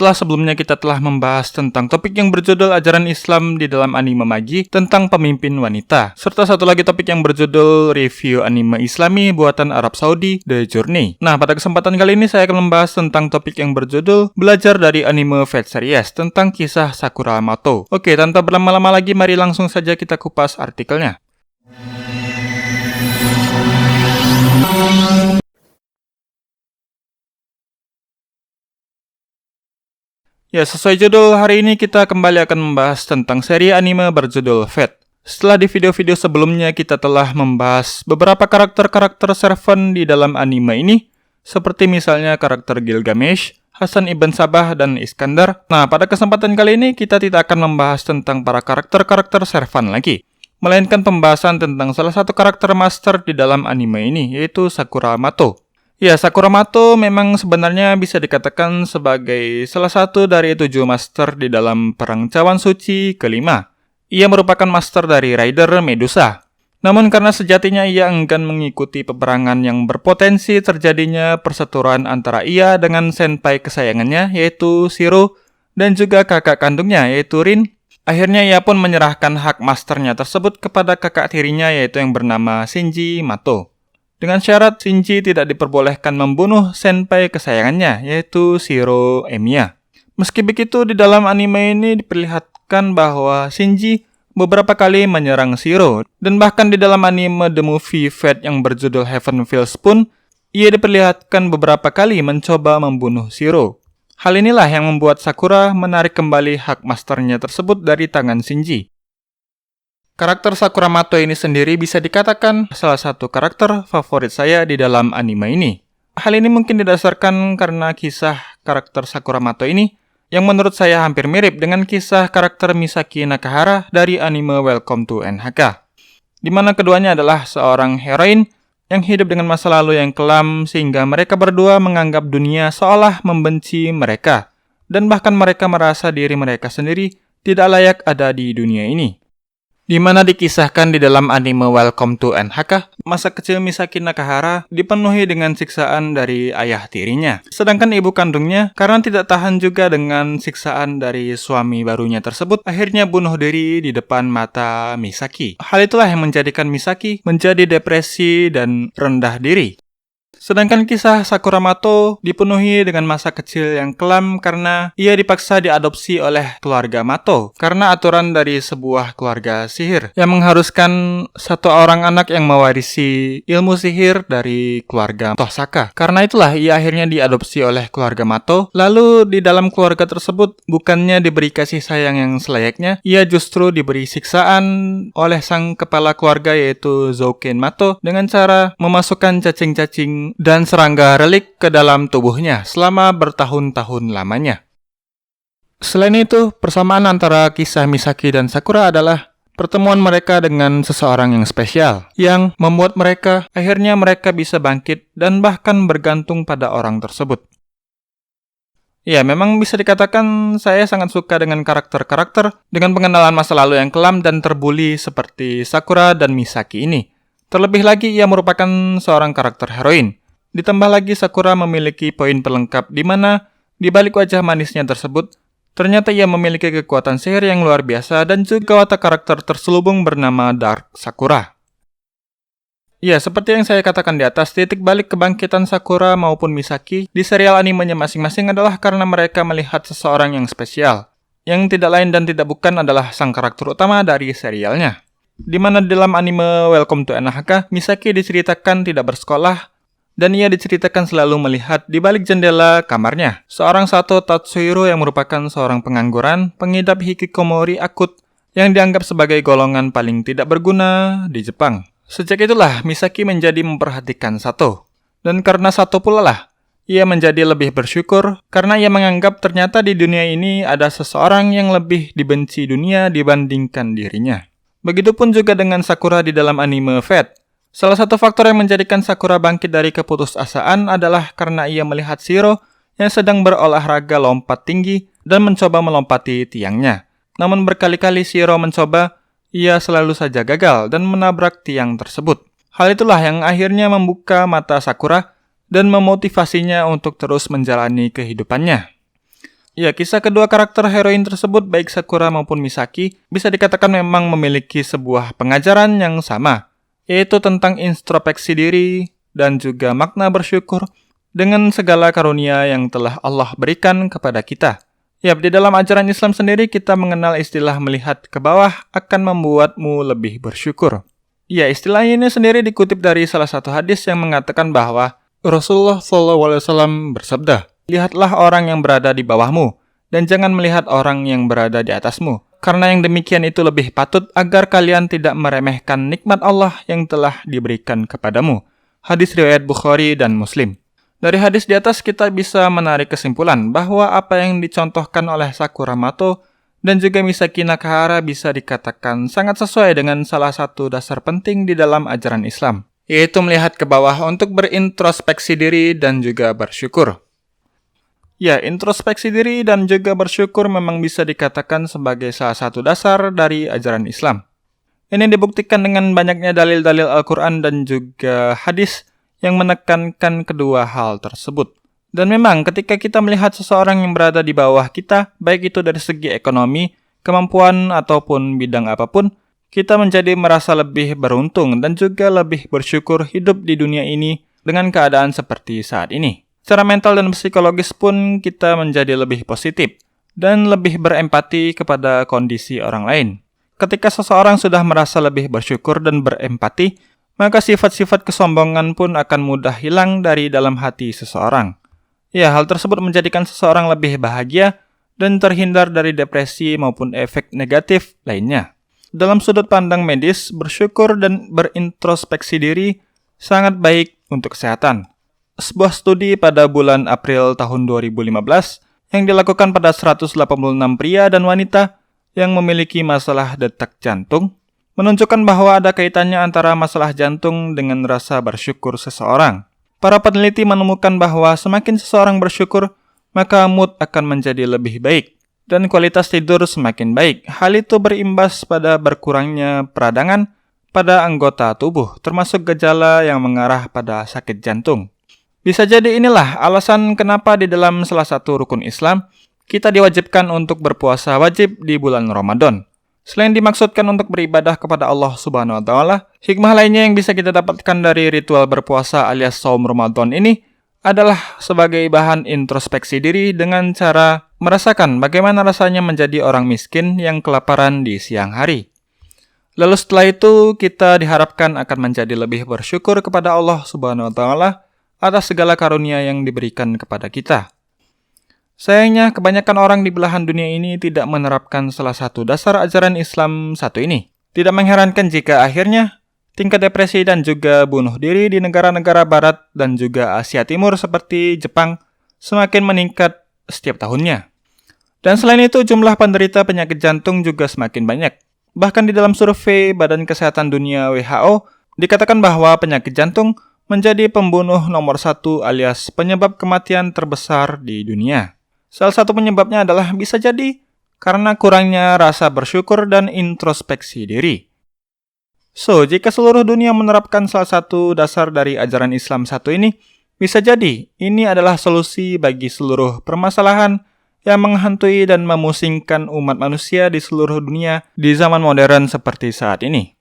Setelah sebelumnya kita telah membahas tentang topik yang berjudul ajaran Islam di dalam anime Magi tentang pemimpin wanita, serta satu lagi topik yang berjudul review anime Islami buatan Arab Saudi, The Journey. Nah, pada kesempatan kali ini saya akan membahas tentang topik yang berjudul belajar dari anime Fate series tentang kisah Sakura Mato. Oke, tanpa berlama-lama lagi, mari langsung saja kita kupas artikelnya. Ya, sesuai judul, hari ini kita kembali akan membahas tentang seri anime berjudul Fate. Setelah di video-video sebelumnya kita telah membahas beberapa karakter-karakter servant di dalam anime ini, seperti misalnya karakter Gilgamesh, Hasan Ibn Sabah, dan Iskandar. Nah, pada kesempatan kali ini kita tidak akan membahas tentang para karakter-karakter servant lagi, melainkan pembahasan tentang salah satu karakter master di dalam anime ini, yaitu Sakura Mato. Ya, Sakura Mato memang sebenarnya bisa dikatakan sebagai salah satu dari 7 master di dalam Perang Cawan Suci kelima. Ia merupakan master dari Rider Medusa. Namun karena sejatinya ia enggan mengikuti peperangan yang berpotensi terjadinya perseteruan antara ia dengan senpai kesayangannya, yaitu Shiro, dan juga kakak kandungnya, yaitu Rin, akhirnya ia pun menyerahkan hak masternya tersebut kepada kakak tirinya, yaitu yang bernama Shinji Mato. Dengan syarat Shinji tidak diperbolehkan membunuh senpai kesayangannya, yaitu Shiro Emiya. Meski begitu, di dalam anime ini diperlihatkan bahwa Shinji beberapa kali menyerang Shiro, dan bahkan di dalam anime The Movie Fate yang berjudul Heaven Feels pun, ia diperlihatkan beberapa kali mencoba membunuh Shiro. Hal inilah yang membuat Sakura menarik kembali hak masternya tersebut dari tangan Shinji. Karakter Sakura Mato ini sendiri bisa dikatakan salah satu karakter favorit saya di dalam anime ini. Hal ini mungkin didasarkan karena kisah karakter Sakura Mato ini yang menurut saya hampir mirip dengan kisah karakter Misaki Nakahara dari anime Welcome to NHK, di mana keduanya adalah seorang heroin yang hidup dengan masa lalu yang kelam sehingga mereka berdua menganggap dunia seolah membenci mereka, dan bahkan mereka merasa diri mereka sendiri tidak layak ada di dunia ini. Di mana dikisahkan di dalam anime Welcome to NHK, masa kecil Misaki Nakahara dipenuhi dengan siksaan dari ayah tirinya. Sedangkan ibu kandungnya, karena tidak tahan juga dengan siksaan dari suami barunya tersebut, akhirnya bunuh diri di depan mata Misaki. Hal itulah yang menjadikan Misaki menjadi depresi dan rendah diri. Sedangkan kisah Sakura Mato dipenuhi dengan masa kecil yang kelam karena ia dipaksa diadopsi oleh keluarga Mato karena aturan dari sebuah keluarga sihir yang mengharuskan satu orang anak yang mewarisi ilmu sihir dari keluarga Tosaka. Karena itulah ia akhirnya diadopsi oleh keluarga Mato. Lalu di dalam keluarga tersebut bukannya diberi kasih sayang yang selayaknya, ia justru diberi siksaan oleh sang kepala keluarga, yaitu Zouken Mato, dengan cara memasukkan cacing-cacing dan serangga relik ke dalam tubuhnya selama bertahun-tahun lamanya. Selain itu, persamaan antara kisah Misaki dan Sakura adalah pertemuan mereka dengan seseorang yang spesial, yang membuat akhirnya mereka bisa bangkit dan bahkan bergantung pada orang tersebut. Ya, memang bisa dikatakan saya sangat suka dengan karakter-karakter dengan pengenalan masa lalu yang kelam dan terbuli seperti Sakura dan Misaki ini. Terlebih lagi, ia merupakan seorang karakter heroin. Ditambah lagi Sakura memiliki poin pelengkap di mana di balik wajah manisnya tersebut, ternyata ia memiliki kekuatan sihir yang luar biasa dan juga watak karakter terselubung bernama Dark Sakura. Ya, seperti yang saya katakan di atas, titik balik kebangkitan Sakura maupun Misaki di serial animenya masing-masing adalah karena mereka melihat seseorang yang spesial, yang tidak lain dan tidak bukan adalah sang karakter utama dari serialnya. Di mana dalam anime Welcome to NHK, Misaki diceritakan tidak bersekolah, dan ia diceritakan selalu melihat di balik jendela kamarnya seorang Sato Tatsuhiro yang merupakan seorang pengangguran, pengidap hikikomori akut yang dianggap sebagai golongan paling tidak berguna di Jepang. Sejak itulah Misaki menjadi memperhatikan Sato. Dan karena Sato pula lah, ia menjadi lebih bersyukur karena ia menganggap ternyata di dunia ini ada seseorang yang lebih dibenci dunia dibandingkan dirinya. Begitupun juga dengan Sakura di dalam anime Fate. Salah satu faktor yang menjadikan Sakura bangkit dari keputusasaan adalah karena ia melihat Shiro yang sedang berolahraga lompat tinggi dan mencoba melompati tiangnya. Namun berkali-kali Shiro mencoba, ia selalu saja gagal dan menabrak tiang tersebut. Hal itulah yang akhirnya membuka mata Sakura dan memotivasinya untuk terus menjalani kehidupannya. Ya, kisah kedua karakter heroin tersebut, baik Sakura maupun Misaki, bisa dikatakan memang memiliki sebuah pengajaran yang sama, yaitu tentang introspeksi diri dan juga makna bersyukur dengan segala karunia yang telah Allah berikan kepada kita. Yap, di dalam ajaran Islam sendiri kita mengenal istilah melihat ke bawah akan membuatmu lebih bersyukur. Ya, istilah ini sendiri dikutip dari salah satu hadis yang mengatakan bahwa Rasulullah SAW bersabda, "Lihatlah orang yang berada di bawahmu, dan jangan melihat orang yang berada di atasmu. Karena yang demikian itu lebih patut agar kalian tidak meremehkan nikmat Allah yang telah diberikan kepadamu." Hadis riwayat Bukhari dan Muslim. Dari hadis di atas kita bisa menarik kesimpulan bahwa apa yang dicontohkan oleh Sakura Mato dan juga Misaki Nakahara bisa dikatakan sangat sesuai dengan salah satu dasar penting di dalam ajaran Islam, yaitu melihat ke bawah untuk berintrospeksi diri dan juga bersyukur. Ya, introspeksi diri dan juga bersyukur memang bisa dikatakan sebagai salah satu dasar dari ajaran Islam. Ini dibuktikan dengan banyaknya dalil-dalil Al-Quran dan juga hadis yang menekankan kedua hal tersebut. Dan memang ketika kita melihat seseorang yang berada di bawah kita, baik itu dari segi ekonomi, kemampuan, ataupun bidang apapun, kita menjadi merasa lebih beruntung dan juga lebih bersyukur hidup di dunia ini dengan keadaan seperti saat ini. Secara mental dan psikologis pun kita menjadi lebih positif dan lebih berempati kepada kondisi orang lain. Ketika seseorang sudah merasa lebih bersyukur dan berempati, maka sifat-sifat kesombongan pun akan mudah hilang dari dalam hati seseorang. Ya, hal tersebut menjadikan seseorang lebih bahagia dan terhindar dari depresi maupun efek negatif lainnya. Dalam sudut pandang medis, bersyukur dan berintrospeksi diri sangat baik untuk kesehatan. Sebuah studi pada bulan April tahun 2015 yang dilakukan pada 186 pria dan wanita yang memiliki masalah detak jantung menunjukkan bahwa ada kaitannya antara masalah jantung dengan rasa bersyukur seseorang. Para peneliti menemukan bahwa semakin seseorang bersyukur, maka mood akan menjadi lebih baik dan kualitas tidur semakin baik. Hal itu berimbas pada berkurangnya peradangan pada anggota tubuh, termasuk gejala yang mengarah pada sakit jantung. Bisa jadi inilah alasan kenapa di dalam salah satu rukun Islam, kita diwajibkan untuk berpuasa wajib di bulan Ramadan. Selain dimaksudkan untuk beribadah kepada Allah Subhanahu wa Ta'ala, hikmah lainnya yang bisa kita dapatkan dari ritual berpuasa alias saum Ramadan ini adalah sebagai bahan introspeksi diri dengan cara merasakan bagaimana rasanya menjadi orang miskin yang kelaparan di siang hari. Lalu setelah itu kita diharapkan akan menjadi lebih bersyukur kepada Allah Subhanahu wa Ta'ala atas segala karunia yang diberikan kepada kita. Sayangnya, kebanyakan orang di belahan dunia ini tidak menerapkan salah satu dasar ajaran Islam satu ini. Tidak mengherankan jika akhirnya tingkat depresi dan juga bunuh diri di negara-negara barat dan juga Asia Timur seperti Jepang semakin meningkat setiap tahunnya. Dan selain itu, jumlah penderita penyakit jantung juga semakin banyak. Bahkan di dalam survei Badan Kesehatan Dunia WHO, dikatakan bahwa penyakit jantung menjadi pembunuh nomor 1 alias penyebab kematian terbesar di dunia. Salah satu penyebabnya adalah bisa jadi karena kurangnya rasa bersyukur dan introspeksi diri. So, jika seluruh dunia menerapkan salah satu dasar dari ajaran Islam satu ini, bisa jadi ini adalah solusi bagi seluruh permasalahan yang menghantui dan memusingkan umat manusia di seluruh dunia di zaman modern seperti saat ini.